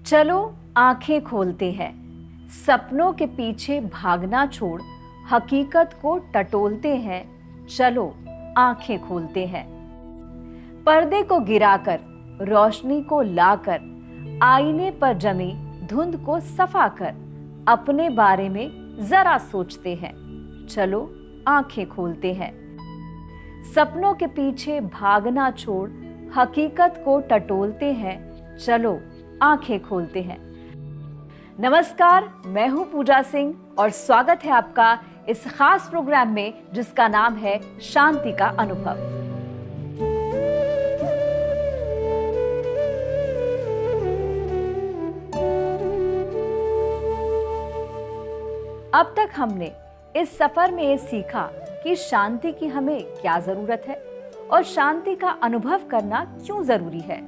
चलो आंखें खोलते हैं, सपनों के पीछे भागना छोड़ हकीकत को टटोलते हैं। चलो आंखें खोलते हैं। पर्दे को गिराकर, रोशनी को लाकर, आईने पर जमी धुंध को सफा कर अपने बारे में जरा सोचते हैं। चलो आंखें खोलते हैं। सपनों के पीछे भागना छोड़ हकीकत को टटोलते हैं। चलो आंखें खोलते हैं। नमस्कार, मैं हूं पूजा सिंह और स्वागत है आपका इस खास प्रोग्राम में जिसका नाम है शांति का अनुभव। अब तक हमने इस सफर में ये सीखा कि शांति की हमें क्या जरूरत है और शांति का अनुभव करना क्यों जरूरी है।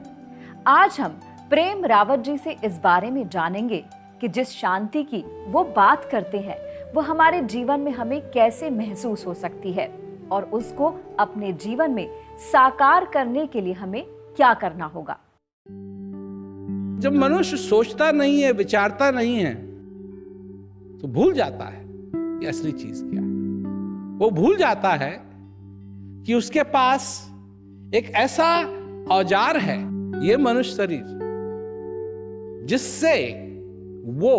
आज हम प्रेम रावत जी से इस बारे में जानेंगे कि जिस शांति की वो बात करते हैं वो हमारे जीवन में हमें कैसे महसूस हो सकती है और उसको अपने जीवन में साकार करने के लिए हमें क्या करना होगा। जब मनुष्य सोचता नहीं है, विचारता नहीं है, तो भूल जाता है कि असली चीज क्या है। वो भूल जाता है कि उसके पास एक ऐसा औजार है, ये मनुष्य शरीर, जिससे वो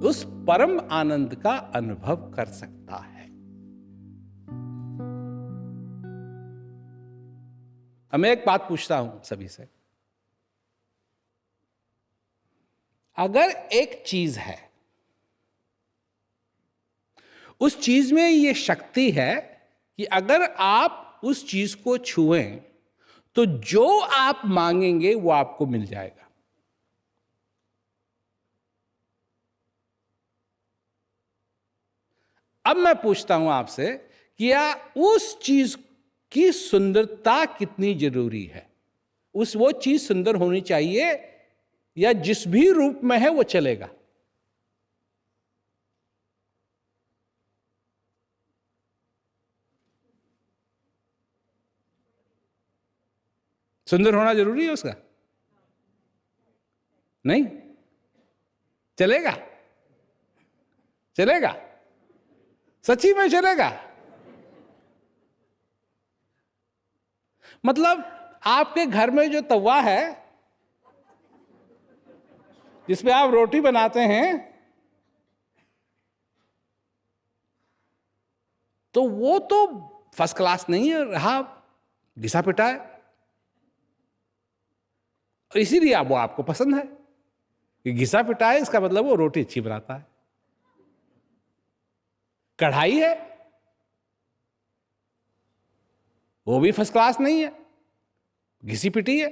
उस परम आनंद का अनुभव कर सकता है। अब मैं एक बात पूछता हूं सभी से, अगर एक चीज है, उस चीज में यह शक्ति है कि अगर आप उस चीज को छुएं तो जो आप मांगेंगे वो आपको मिल जाएगा। अब मैं पूछता हूं आपसे कि क्या उस चीज की सुंदरता कितनी जरूरी है? वो चीज सुंदर होनी चाहिए या जिस भी रूप में है वो चलेगा? सुंदर होना जरूरी है उसका? नहीं चलेगा? चलेगा? सच्ची में चलेगा? मतलब आपके घर में जो तवा है जिसमें आप रोटी बनाते हैं, तो वो तो फर्स्ट क्लास नहीं है, रहा घिसा पिटा है, और इसीलिए वो आपको पसंद है कि घिसा पिटा है, इसका मतलब वो रोटी अच्छी बनाता है। कढ़ाई है, वो भी फर्स्ट क्लास नहीं है, घिसी पिटी है,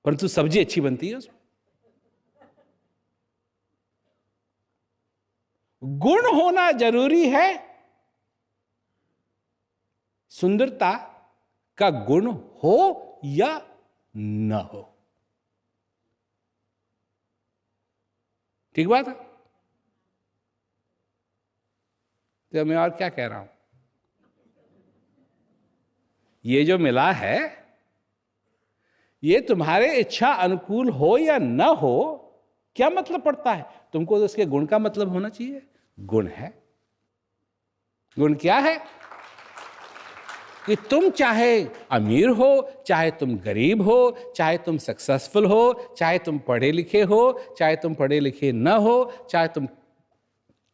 परंतु सब्जी अच्छी बनती है उसमें। गुण होना जरूरी है, सुंदरता का गुण हो या न हो। ठीक बात है? तो मैं और क्या कह रहा हूं, ये जो मिला है ये तुम्हारे इच्छा अनुकूल हो या न हो, क्या मतलब पड़ता है? तुमको तो उसके गुण का मतलब होना चाहिए। गुण है, गुण क्या है कि तुम चाहे अमीर हो, चाहे तुम गरीब हो, चाहे तुम सक्सेसफुल हो, चाहे तुम पढ़े लिखे हो, चाहे तुम पढ़े लिखे न हो, चाहे तुम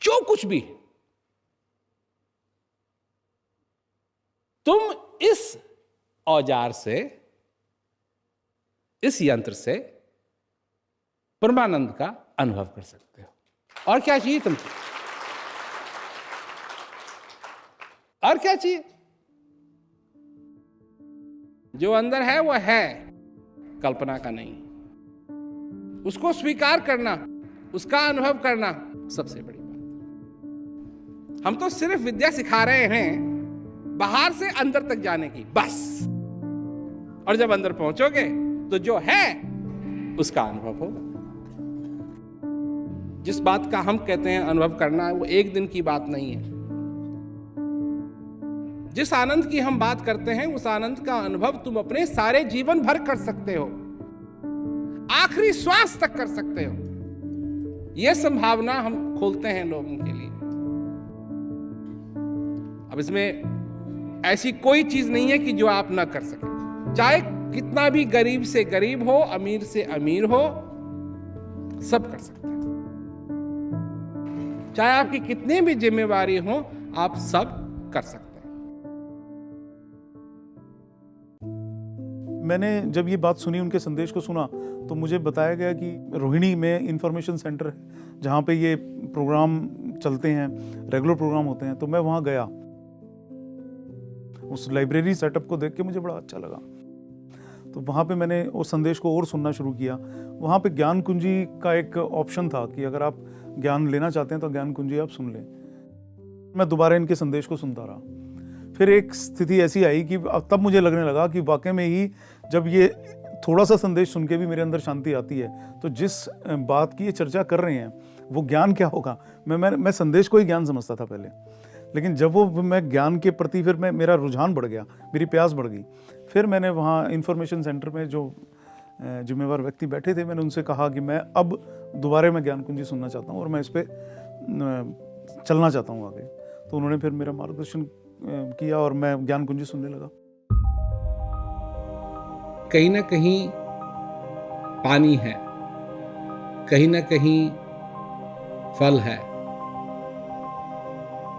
जो कुछ भी, तुम इस औजार से, इस यंत्र से परमानंद का अनुभव कर सकते हो। और क्या चाहिए तुमको? और क्या चाहिए? जो अंदर है वो है, कल्पना का नहीं। उसको स्वीकार करना, उसका अनुभव करना सबसे बड़ी बात। हम तो सिर्फ विद्या सिखा रहे हैं बाहर से अंदर तक जाने की, बस। और जब अंदर पहुंचोगे तो जो है उसका अनुभव होगा। जिस बात का हम कहते हैं अनुभव करना, वो एक दिन की बात नहीं है। जिस आनंद की हम बात करते हैं उस आनंद का अनुभव तुम अपने सारे जीवन भर कर सकते हो, आखिरी श्वास तक कर सकते हो। यह संभावना हम खोलते हैं लोगों के लिए। अब इसमें ऐसी कोई चीज नहीं है कि जो आप ना कर सके, चाहे कितना भी गरीब से गरीब हो, अमीर से अमीर हो, सब कर सकते हैं। चाहे आपकी कितनी भी जिम्मेवारी हो, आप सब कर सकते हैं। मैंने जब ये बात सुनी, उनके संदेश को सुना, तो मुझे बताया गया कि रोहिणी में इंफॉर्मेशन सेंटर है जहाँ पे ये प्रोग्राम चलते हैं, रेगुलर प्रोग्राम होते हैं। तो मैं वहाँ गया, उस लाइब्रेरी सेटअप को देख के मुझे बड़ा अच्छा लगा। तो वहाँ पे मैंने उस संदेश को और सुनना शुरू किया। वहाँ पे ज्ञान कुंजी का एक ऑप्शन था कि अगर आप ज्ञान लेना चाहते हैं तो ज्ञान कुंजी आप सुन लें। मैं दोबारा इनके संदेश को सुनता रहा। फिर एक स्थिति ऐसी आई कि तब मुझे लगने लगा कि वाकई में ही जब ये थोड़ा सा संदेश सुन के भी मेरे अंदर शांति आती है, तो जिस बात की ये चर्चा कर रहे हैं वो ज्ञान क्या होगा। मैं संदेश को ही ज्ञान समझता था पहले, लेकिन जब वो मैं ज्ञान के प्रति फिर मेरा रुझान बढ़ गया, मेरी प्यास बढ़ गई। फिर मैंने वहाँ इंफॉर्मेशन सेंटर में जो जिम्मेवार व्यक्ति बैठे थे, मैंने उनसे कहा कि मैं अब दोबारा मैं ज्ञान कुंजी सुनना चाहता हूँ और मैं इस पर चलना चाहता हूँ आगे। तो उन्होंने फिर मेरा मार्गदर्शन किया और मैं ज्ञान कुंजी सुनने लगा। कहीं ना कहीं पानी है, कहीं ना कहीं फल है,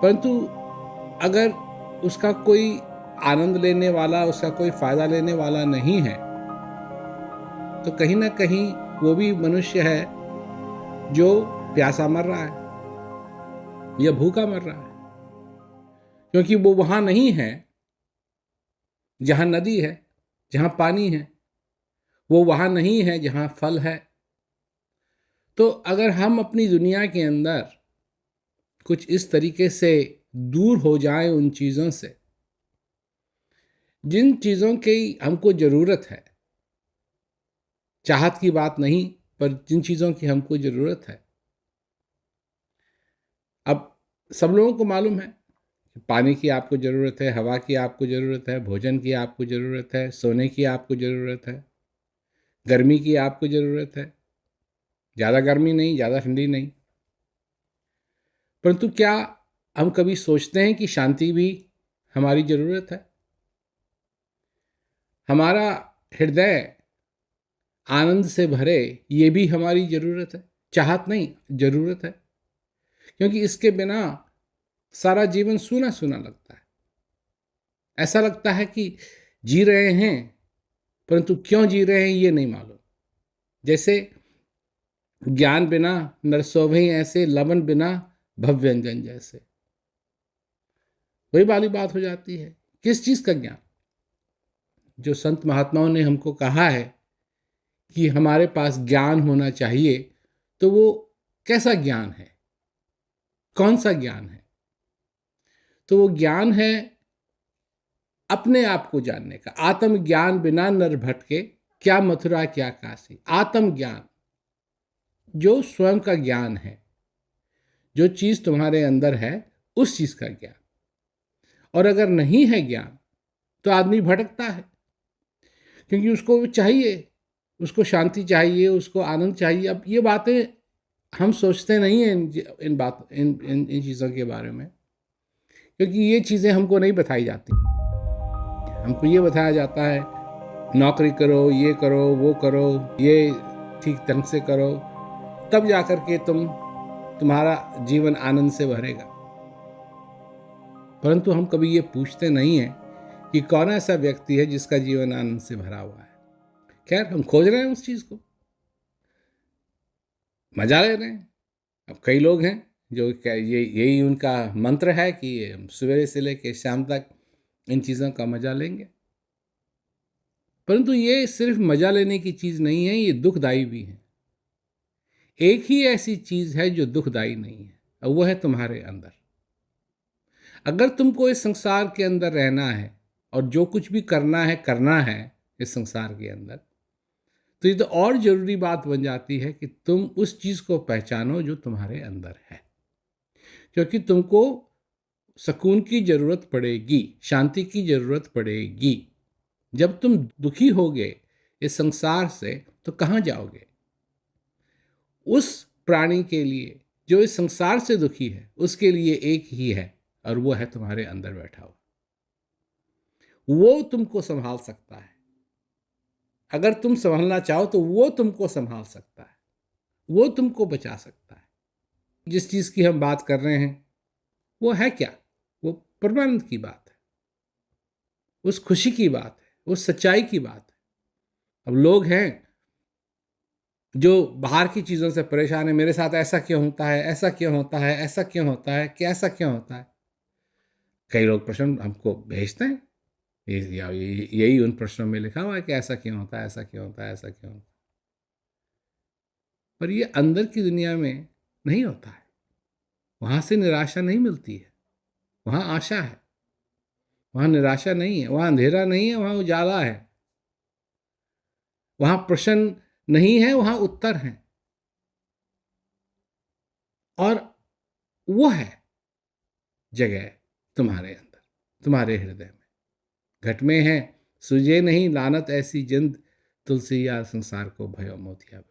परंतु अगर उसका कोई आनंद लेने वाला, उसका कोई फायदा लेने वाला नहीं है, तो कहीं ना कहीं वो भी मनुष्य है जो प्यासा मर रहा है या भूखा मर रहा है, क्योंकि वो वहां नहीं है जहां नदी है, जहां पानी है। वो वहां नहीं है जहां फल है। तो अगर हम अपनी दुनिया के अंदर कुछ इस तरीके से दूर हो जाएं उन चीजों से जिन चीजों की हमको जरूरत है, चाहत की बात नहीं, पर जिन चीजों की हमको जरूरत है। अब सब लोगों को मालूम है पानी की आपको ज़रूरत है, हवा की आपको ज़रूरत है, भोजन की आपको ज़रूरत है, सोने की आपको ज़रूरत है, गर्मी की आपको ज़रूरत है। ज़्यादा गर्मी नहीं, ज़्यादा ठंडी नहीं। परंतु क्या हम कभी सोचते हैं कि शांति भी हमारी ज़रूरत है? हमारा हृदय आनंद से भरे, ये भी हमारी ज़रूरत है। चाहत नहीं, ज़रूरत है, क्योंकि इसके बिना सारा जीवन सूना सूना लगता है। ऐसा लगता है कि जी रहे हैं, परंतु क्यों जी रहे हैं ये नहीं मालूम। जैसे ज्ञान बिना नरसोभे ऐसे, लवन बिना भवव्यंजन जैसे। वही वाली बात हो जाती है। किस चीज़ का ज्ञान? जो संत महात्माओं ने हमको कहा है कि हमारे पास ज्ञान होना चाहिए, तो वो कैसा ज्ञान है, कौन सा ज्ञान है? तो वो ज्ञान है अपने आप को जानने का। आत्म ज्ञान बिना नर भटके, क्या मथुरा क्या काशी। आत्म ज्ञान, जो स्वयं का ज्ञान है, जो चीज तुम्हारे अंदर है, उस चीज का ज्ञान। और अगर नहीं है ज्ञान तो आदमी भटकता है, क्योंकि उसको चाहिए, उसको शांति चाहिए, उसको आनंद चाहिए। अब ये बातें हम सोचते नहीं हैं इन चीज़ों के बारे में, क्योंकि ये चीज़ें हमको नहीं बताई जाती। हमको ये बताया जाता है नौकरी करो, ये करो, वो करो, ये ठीक ढंग से करो, तब जाकर के तुम्हारा जीवन आनंद से भरेगा। परंतु हम कभी ये पूछते नहीं हैं कि कौन ऐसा व्यक्ति है जिसका जीवन आनंद से भरा हुआ है। खैर, हम खोज रहे हैं उस चीज़ को, मजा ले रहे हैं। अब कई लोग हैं जो यही उनका मंत्र है कि सवेरे से लेकर शाम तक इन चीज़ों का मजा लेंगे। परंतु ये सिर्फ मजा लेने की चीज़ नहीं है, ये दुखदायी भी है। एक ही ऐसी चीज़ है जो दुखदायी नहीं है, और वो है तुम्हारे अंदर। अगर तुमको इस संसार के अंदर रहना है और जो कुछ भी करना है इस संसार के अंदर, तो ये तो और जरूरी बात बन जाती है कि तुम उस चीज़ को पहचानो जो तुम्हारे अंदर है। क्योंकि तुमको सुकून की जरूरत पड़ेगी, शांति की जरूरत पड़ेगी। जब तुम दुखी होगे इस संसार से तो कहाँ जाओगे? उस प्राणी के लिए जो इस संसार से दुखी है, उसके लिए एक ही है, और वो है तुम्हारे अंदर बैठा हुआ। वो तुमको संभाल सकता है। अगर तुम संभालना चाहो तो वो तुमको संभाल सकता है, वो तुमको बचा सकता है। जिस चीज की हम बात कर रहे हैं वो है क्या? वो परमानंद की बात है, उस खुशी की बात है, उस सच्चाई की बात है। अब लोग हैं जो बाहर की चीज़ों से परेशान है, मेरे साथ ऐसा क्यों होता है, ऐसा क्यों होता है, ऐसा क्यों होता है, कैसा क्यों होता है। कई लोग प्रश्न हमको भेजते हैं, यही उन प्रश्नों में लिखा हुआ है कि ऐसा क्यों होता है, ऐसा क्यों होता है, ऐसा क्यों होता है। पर ये अंदर की दुनिया में नहीं होता है। वहाँ से निराशा नहीं मिलती है, वहाँ आशा है। वहाँ निराशा नहीं है, वहाँ अंधेरा नहीं है, वहाँ उजाला है। वहाँ प्रश्न नहीं है, वहाँ उत्तर है। और वो है जगह तुम्हारे अंदर, तुम्हारे हृदय में। घट में है सुझे नहीं लानत ऐसी जिंद, तुलसी यार संसार को भयो मोतिया।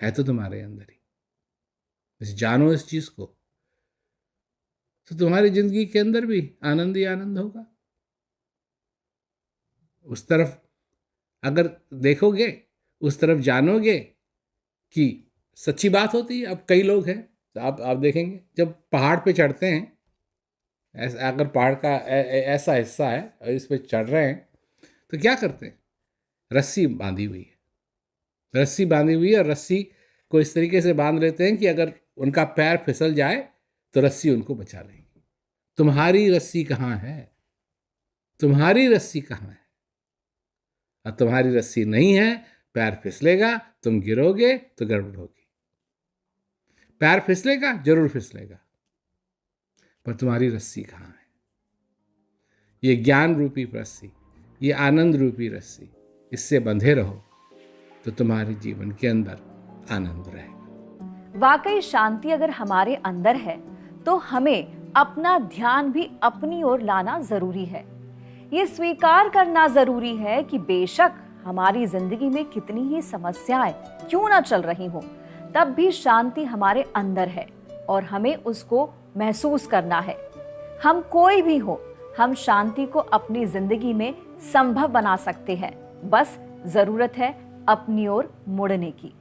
है तो तुम्हारे अंदर ही। बस जानो इस चीज को, तो तुम्हारी जिंदगी के अंदर भी आनंद ही आनंद होगा। उस तरफ अगर देखोगे, उस तरफ जानोगे कि सच्ची बात होती है। अब कई लोग हैं, आप देखेंगे जब पहाड़ पे चढ़ते हैं, ऐसा अगर पहाड़ का ऐसा हिस्सा है और इस पे चढ़ रहे हैं तो क्या करते हैं? रस्सी बांधी हुई है, रस्सी बांधी हुई है, और रस्सी को इस तरीके से बांध लेते हैं कि अगर उनका पैर फिसल जाए तो रस्सी उनको बचा लेगी। तुम्हारी रस्सी कहाँ है? तुम्हारी रस्सी कहाँ है? और तुम्हारी रस्सी नहीं है, पैर फिसलेगा, तुम गिरोगे तो गड़बड़ होगी। पैर फिसलेगा, जरूर फिसलेगा, पर तुम्हारी रस्सी कहाँ है? ये ज्ञान रूपी रस्सी, ये आनंद रूपी रस्सी, इससे बंधे रहो तो तुम्हारे जीवन के अंदर आनंद रहेगा। वाकई शांति अगर हमारे अंदर है तो हमें अपना ध्यान भी अपनी ओर लाना जरूरी है। ये स्वीकार करना जरूरी है कि बेशक हमारी जिंदगी में कितनी ही समस्याएं क्यों ना चल रही हो, तब भी शांति हमारे अंदर है और हमें उसको महसूस करना है। हम कोई भी हो, हम शांति को अपनी जिंदगी में संभव बना सकते हैं। बस जरूरत है अपनी ओर मुड़ने की।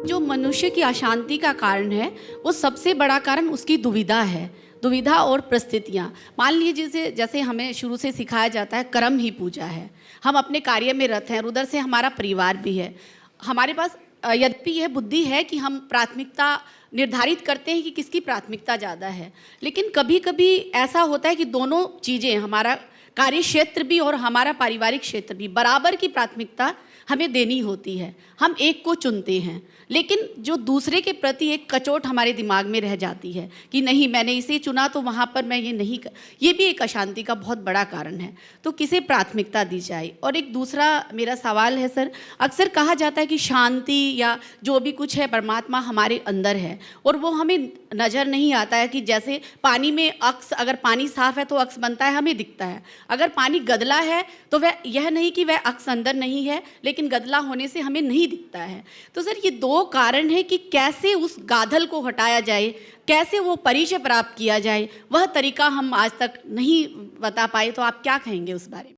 जो मनुष्य की अशांति का कारण है, वो सबसे बड़ा कारण उसकी दुविधा है, दुविधा और परिस्थितियाँ। मान लीजिए जैसे हमें शुरू से सिखाया जाता है कर्म ही पूजा है। हम अपने कार्य में रत हैं, उधर से हमारा परिवार भी है। हमारे पास यद्यपि यह बुद्धि है कि हम प्राथमिकता निर्धारित करते हैं कि किसकी प्राथमिकता ज़्यादा है, लेकिन कभी कभी ऐसा होता है कि दोनों चीज़ें, हमारा कार्य क्षेत्र भी और हमारा पारिवारिक क्षेत्र भी, बराबर की प्राथमिकता हमें देनी होती है। हम एक को चुनते हैं, लेकिन जो दूसरे के प्रति एक कचोट हमारे दिमाग में रह जाती है कि नहीं, मैंने इसे चुना तो वहाँ पर मैं ये नहीं ये भी एक अशांति का बहुत बड़ा कारण है। तो किसे प्राथमिकता दी जाए? और एक दूसरा मेरा सवाल है सर, अक्सर कहा जाता है कि शांति या जो भी कुछ है परमात्मा हमारे अंदर है, और वो हमें नज़र नहीं आता है। कि जैसे पानी में अक्स, अगर पानी साफ है तो अक्स बनता है, हमें दिखता है। अगर पानी गदला है तो वह यह नहीं कि वह अक्स अंदर नहीं है, लेकिन गदला होने से हमें नहीं दिखता है। तो सर ये दो कारण है कि कैसे उस गाधल को हटाया जाए, कैसे वो परिचय प्राप्त किया जाए, वह तरीका हम आज तक नहीं बता पाए। तो आप क्या कहेंगे उस बारे में?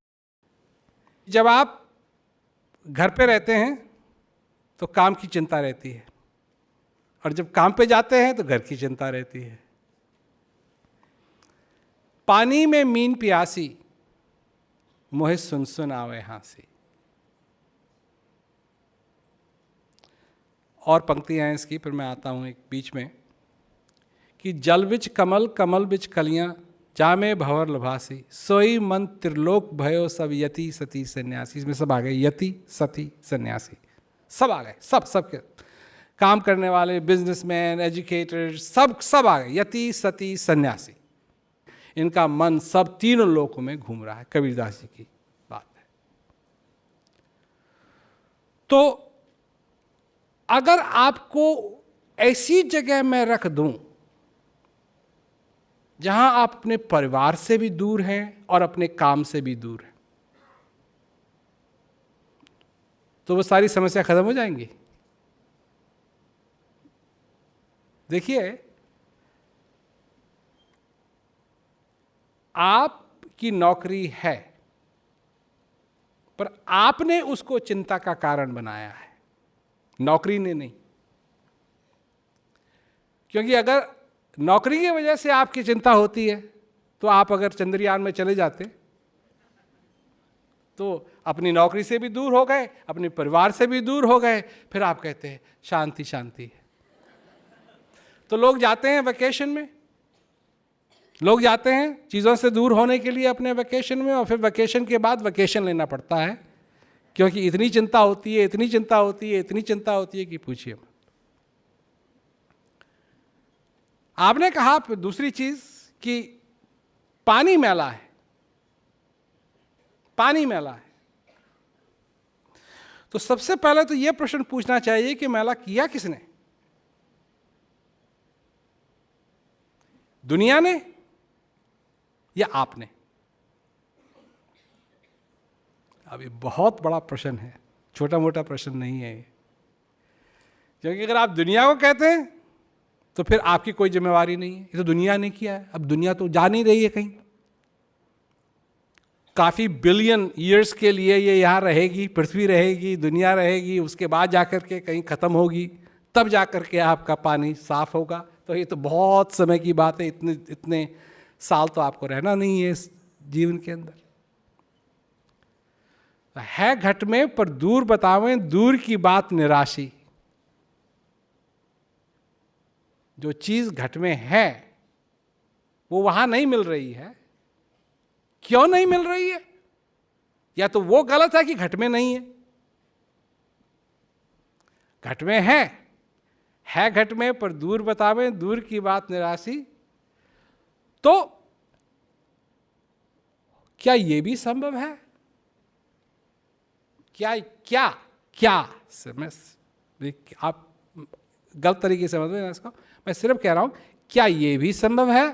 जब आप घर पे रहते हैं तो काम की चिंता रहती है, और जब काम पे जाते हैं तो घर की चिंता रहती है। पानी में मीन प्यासी, मोहे सुन सुन आवे हांसी। और पंक्तियां हैं इसकी, फिर मैं आता हूं एक बीच में कि जल बिच कमल, कमल बिच कलियां, जामे भंवर लभासी, सोई मन त्रिलोक भयो सब यति सती सन्यासी। इसमें सब आ गए, यति सती सन्यासी सब आ गए, सब के काम करने वाले, बिजनेसमैन, एजुकेटर, सब आ गए। यति सती सन्यासी, इनका मन सब तीनों लोकों में घूम रहा है। कबीरदास जी की बात है। तो अगर आपको ऐसी जगह में रख दूं जहां आप अपने परिवार से भी दूर हैं और अपने काम से भी दूर हैं, तो वो सारी समस्या खत्म हो जाएंगी। देखिए, आपकी नौकरी है, पर आपने उसको चिंता का कारण बनाया है, नौकरी ने नहीं। क्योंकि अगर नौकरी की वजह से आपकी चिंता होती है तो आप अगर चंद्रयान में चले जाते तो अपनी नौकरी से भी दूर हो गए, अपने परिवार से भी दूर हो गए, फिर आप कहते हैं शांति शांति है। तो लोग जाते हैं वेकेशन में, लोग जाते हैं चीज़ों से दूर होने के लिए अपने वेकेशन में, और फिर वेकेशन के बाद वेकेशन लेना पड़ता है, क्योंकि इतनी चिंता होती है, इतनी चिंता होती है, इतनी चिंता होती है कि पूछिए मत। आपने कहा दूसरी चीज कि पानी मैला है, पानी मैला है। तो सबसे पहले तो यह प्रश्न पूछना चाहिए कि मैला किया किसने? दुनिया ने या आपने? अब ये बहुत बड़ा प्रश्न है, छोटा मोटा प्रश्न नहीं है ये। क्योंकि अगर आप दुनिया को कहते हैं तो फिर आपकी कोई जिम्मेवारी नहीं है, ये तो दुनिया ने किया है। अब दुनिया तो जा नहीं रही है कहीं, काफ़ी बिलियन ईयर्स के लिए ये यहाँ रहेगी, पृथ्वी रहेगी, दुनिया रहेगी, उसके बाद जाकर के कहीं ख़त्म होगी, तब जाकर के आपका पानी साफ होगा। तो ये तो बहुत समय की बात है, इतने साल तो आपको रहना नहीं है इस जीवन के अंदर। है घट में पर दूर बतावें, दूर की बात निराशी। जो चीज घट में है वो वहां नहीं मिल रही है। क्यों नहीं मिल रही है? या तो वो गलत है कि घट में नहीं है। घट में है घट में पर दूर बतावें, दूर की बात निराशी। तो क्या यह भी संभव है? क्या आप गलत तरीके से समझ रहे हैं इसको। मैं सिर्फ कह रहा हूं, क्या यह भी संभव है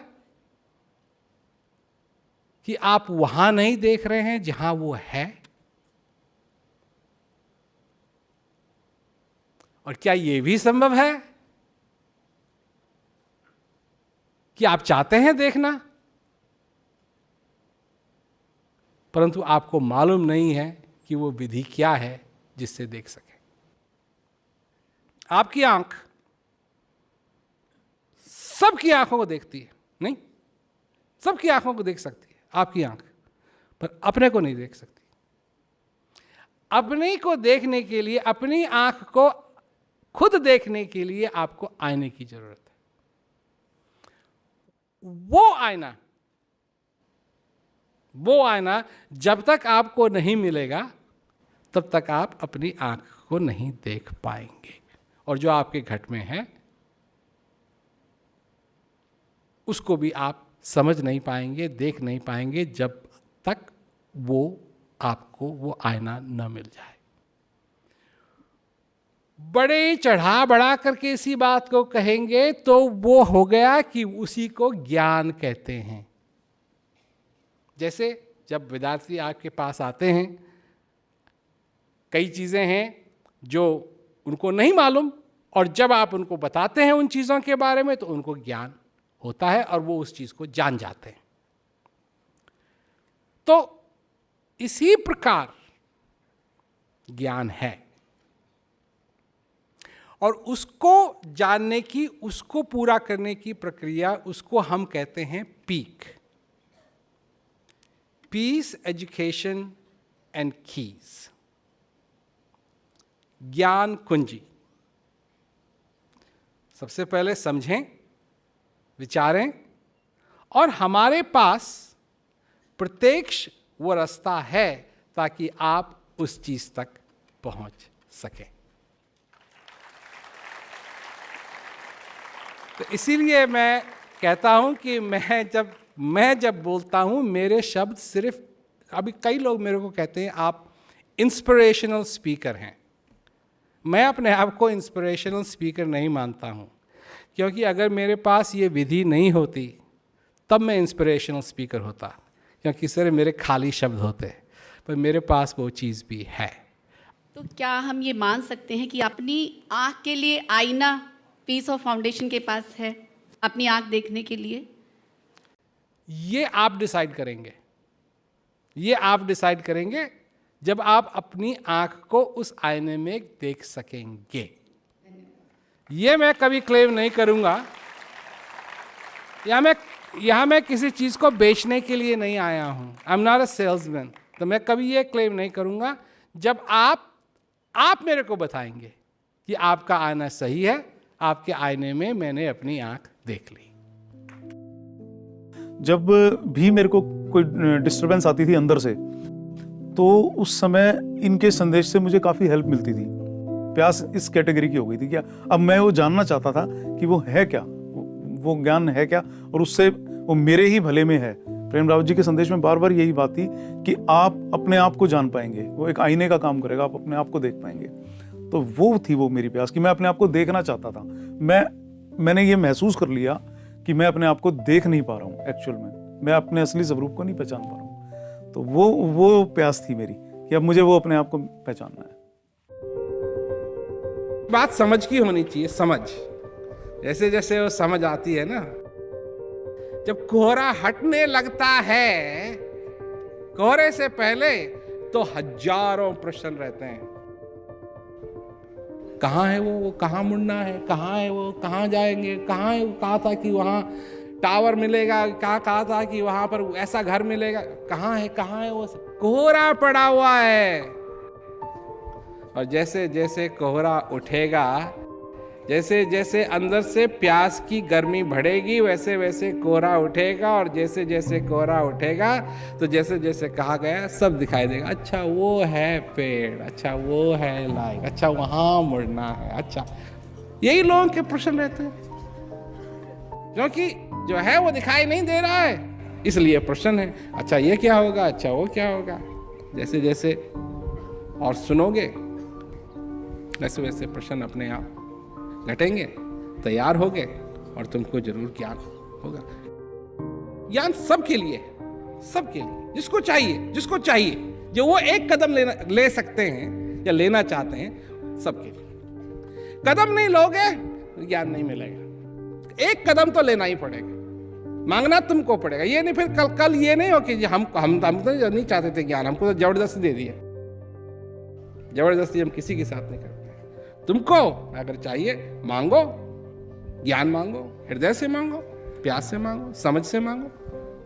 कि आप वहां नहीं देख रहे हैं जहां वो है? और क्या यह भी संभव है कि आप चाहते हैं देखना, परंतु आपको मालूम नहीं है कि वो विधि क्या है जिससे देख सके? आपकी आंख सबकी आंखों को देखती है, नहीं? सबकी आंखों को देख सकती है आपकी आंख, पर अपने को नहीं देख सकती। अपने को देखने के लिए, अपनी आंख को खुद देखने के लिए आपको आईने की जरूरत है। वो आईना जब तक आपको नहीं मिलेगा तब तक आप अपनी आंख को नहीं देख पाएंगे। और जो आपके घट में है उसको भी आप समझ नहीं पाएंगे, देख नहीं पाएंगे, जब तक वो आपको वो आईना न मिल जाए। बड़े चढ़ा बढ़ा करके इसी बात को कहेंगे तो वो हो गया कि उसी को ज्ञान कहते हैं। जैसे जब विद्यार्थी आपके पास आते हैं, कई चीज़ें हैं जो उनको नहीं मालूम, और जब आप उनको बताते हैं उन चीज़ों के बारे में तो उनको ज्ञान होता है और वो उस चीज़ को जान जाते हैं। तो इसी प्रकार ज्ञान है, और उसको जानने की, उसको पूरा करने की प्रक्रिया, उसको हम कहते हैं peak, peace education and keys, ज्ञान कुंजी। सबसे पहले समझें, विचारें, और हमारे पास प्रत्यक्ष वो रास्ता है ताकि आप उस चीज तक पहुंच सकें। तो इसीलिए मैं कहता हूं कि मैं जब बोलता हूं, मेरे शब्द सिर्फ, अभी कई लोग मेरे को कहते हैं आप इंस्पिरेशनल स्पीकर हैं। मैं अपने आप को इंस्पिरेशनल स्पीकर नहीं मानता हूँ, क्योंकि अगर मेरे पास ये विधि नहीं होती तब मैं इंस्पिरेशनल स्पीकर होता, क्योंकि सर मेरे खाली शब्द होते, पर मेरे पास वो चीज़ भी है। तो क्या हम ये मान सकते हैं कि अपनी आँख के लिए आईना पीस ऑफ फाउंडेशन के पास है, अपनी आँख देखने के लिए? ये आप डिसाइड करेंगे, ये आप डिसाइड करेंगे जब आप अपनी आँख को उस आईने में देख सकेंगे। ये मैं कभी क्लेम नहीं करूँगा, यहाँ मैं किसी चीज़ को बेचने के लिए नहीं आया हूँ। I am not a salesman. तो मैं कभी ये क्लेम नहीं करूँगा जब आप मेरे को बताएंगे कि आपका आईना सही है, आपके आईने में मैंने अपनी आँख देख ली। जब भी मेरे को कोई डिस्टरबेंस आती थी अंदर से, तो उस समय इनके संदेश से मुझे काफ़ी हेल्प मिलती थी। प्यास इस कैटेगरी की हो गई थी क्या, अब मैं वो जानना चाहता था कि वो है क्या, वो ज्ञान है क्या, और उससे वो मेरे ही भले में है। प्रेम रावत जी के संदेश में बार बार यही बात थी कि आप अपने आप को जान पाएंगे, वो एक आईने का काम करेगा, आप अपने आप को देख पाएंगे। तो वो थी वो मेरी प्यास कि मैं अपने आप को देखना चाहता था। मैंने ये महसूस कर लिया कि मैं अपने आप को देख नहीं पा रहा हूँ, एक्चुअल में मैं अपने असली स्वरूप को नहीं पहचान पा रहा हूँ। तो वो प्यास थी मेरी कि अब मुझे वो अपने आप को पहचानना है। बात समझ की होनी चाहिए, समझ। जैसे जैसे वो समझ आती है ना, जब कोहरा हटने लगता है, कोहरे से पहले तो हजारों प्रश्न रहते हैं। कहाँ है वो कहाँ मुड़ना है, कहाँ है वो, कहाँ जाएंगे, कहाँ है वो, कहा था कि वहाँ टावर मिलेगा, कहा था कि वहाँ पर ऐसा घर मिलेगा, कहाँ है वो, कोहरा पड़ा हुआ है। और जैसे जैसे कोहरा उठेगा, जैसे जैसे अंदर से प्यास की गर्मी बढ़ेगी, वैसे वैसे कोहरा उठेगा, और जैसे जैसे कोहरा उठेगा तो जैसे जैसे कहा गया सब दिखाई देगा। अच्छा वो है पेड़, अच्छा वो है लाइट, अच्छा वहाँ मुड़ना है, अच्छा। यही लोगों के प्रश्न रहते हैं, क्योंकि जो है वो दिखाई नहीं दे रहा है, इसलिए प्रश्न है। अच्छा ये क्या होगा, अच्छा वो क्या होगा। जैसे जैसे और सुनोगे वैसे वैसे प्रश्न अपने आप घटेंगे, तैयार होगे, और तुमको जरूर ज्ञान होगा। ज्ञान सबके लिए, सबके लिए, जिसको चाहिए, जो वो एक कदम ले सकते हैं या लेना चाहते हैं, सबके लिए। कदम नहीं लोगे ज्ञान नहीं मिलेगा। एक कदम तो लेना ही पड़ेगा, मांगना तुमको पड़ेगा। ये नहीं फिर कल ये नहीं हो कि हम तो नहीं चाहते थे ज्ञान, हमको तो जबरदस्ती दे दिया। जबरदस्ती हम किसी के साथ नहीं करते। तुमको अगर चाहिए मांगो, ज्ञान मांगो, हृदय से मांगो, प्यास से मांगो, समझ से मांगो,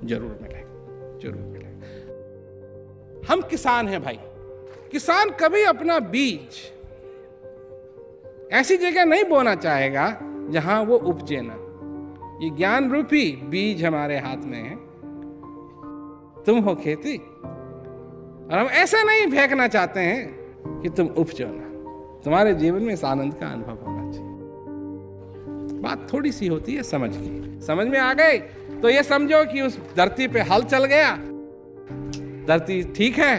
जरूर मिलेगा, जरूर मिलेगा। हम किसान हैं भाई। किसान कभी अपना बीज ऐसी जगह नहीं बोना चाहेगा जहां वो उपजे ना। ये ज्ञान रूपी बीज हमारे हाथ में है। तुम हो खेती, और हम ऐसे नहीं फेंकना चाहते हैं कि तुम उपजो ना। तुम्हारे जीवन में इस आनंद का अनुभव होना चाहिए। बात थोड़ी सी होती है समझ की। समझ में आ गए तो ये समझो कि उस धरती पे हल चल गया, धरती ठीक है,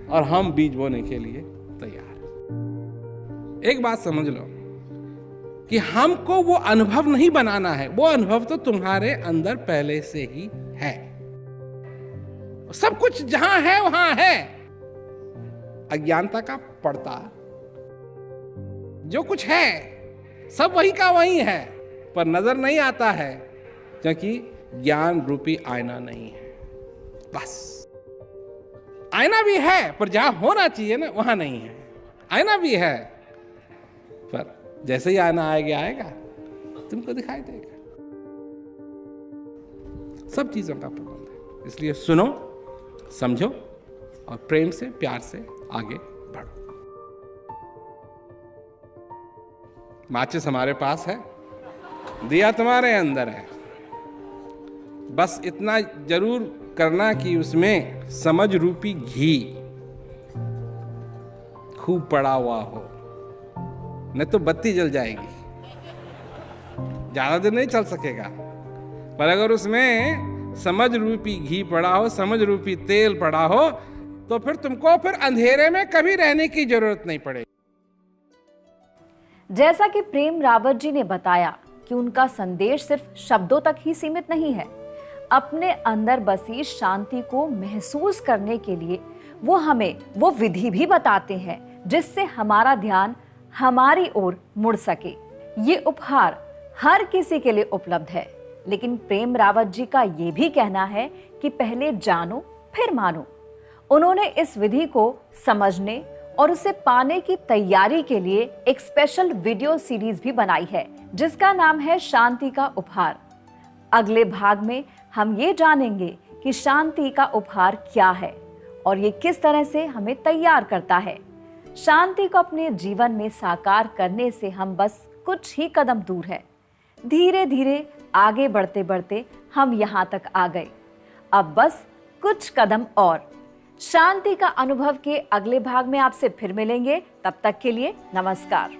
और हम बीज बोने के लिए तैयार। एक बात समझ लो कि हमको वो अनुभव नहीं बनाना है, वो अनुभव तो तुम्हारे अंदर पहले से ही है। सब कुछ जहां है वहां है। अज्ञानता का पर्दा, जो कुछ है सब वही का वही है, पर नजर नहीं आता है, क्योंकि ज्ञान रूपी आईना नहीं है। बस आईना भी है, पर जहां होना चाहिए ना वहां नहीं है। आईना भी है, पर जैसे ही आईना आएगा तुमको दिखाई देगा। सब चीजों का प्रबंध है। इसलिए सुनो, समझो, और प्रेम से, प्यार से आगे बढ़ो। माचिस हमारे पास है, दिया तुम्हारे अंदर है। बस इतना जरूर करना कि उसमें समझ रूपी घी खूब पड़ा हुआ हो, नहीं तो बत्ती जल जाएगी, ज्यादा देर नहीं चल सकेगा। पर अगर उसमें समझ रूपी घी पड़ा हो, समझ रूपी तेल पड़ा हो, तो फिर तुमको फिर अंधेरे में कभी रहने की जरूरत नहीं पड़ेगी। जैसा कि प्रेम रावत जी ने बताया कि उनका संदेश सिर्फ शब्दों तक ही सीमित नहीं है। अपने अंदर बसी शांति को महसूस करने के लिए वो हमें वो विधि भी बताते हैं जिससे हमारा ध्यान हमारी ओर मुड़ सके। ये उपहार हर किसी के लिए उपलब्ध है, लेकिन प्रेम रावत जी का ये भी कहना है कि पहले जानो फिर मानो। उन्होंने इस विधि को समझने और उसे पाने की तैयारी के लिए एक स्पेशल वीडियो सीरीज भी बनाई है जिसका नाम है शांति का उपहार। अगले भाग में हम ये जानेंगे कि शांति का उपहार क्या है और ये किस तरह से हमें तैयार करता है। शांति को अपने जीवन में साकार करने से हम बस कुछ ही कदम दूर है। धीरे धीरे आगे बढ़ते बढ़ते हम यहाँ तक आ गए। अब बस कुछ कदम और। शांति का अनुभव के अगले भाग में आपसे फिर मिलेंगे। तब तक के लिए नमस्कार।